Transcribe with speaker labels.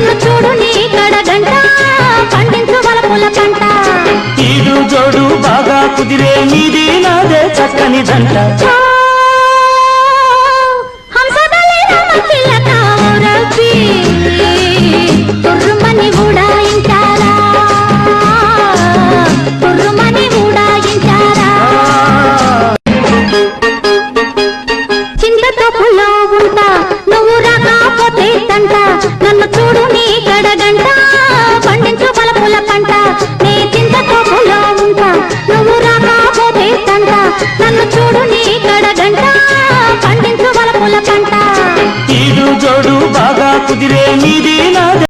Speaker 1: నన్ను చూడు నీ కడగంట పండించు వలపుల పంట
Speaker 2: ఈడు జోడు బాగా కుదిరే నీది నాదే చక్కని దంట
Speaker 1: హంసదలే రామచిలక రబ్బి తుర్రుమని ఊడాయించారా తుర్రుమని ఊడాయించారా చింతతో పుల్లో ఉంటా నువ్వు రాకపోతే తంట నన్ను చూడు నీ గడగంట పండించు బలపుల పంట నీ చింతతో పుల్లో ఉంటా నువ్వు రాకపోతే తంట నన్ను చూడు నీ గడగంట పండించు బలపుల పంట
Speaker 2: ఈడు జోడు బాగా కుదిరే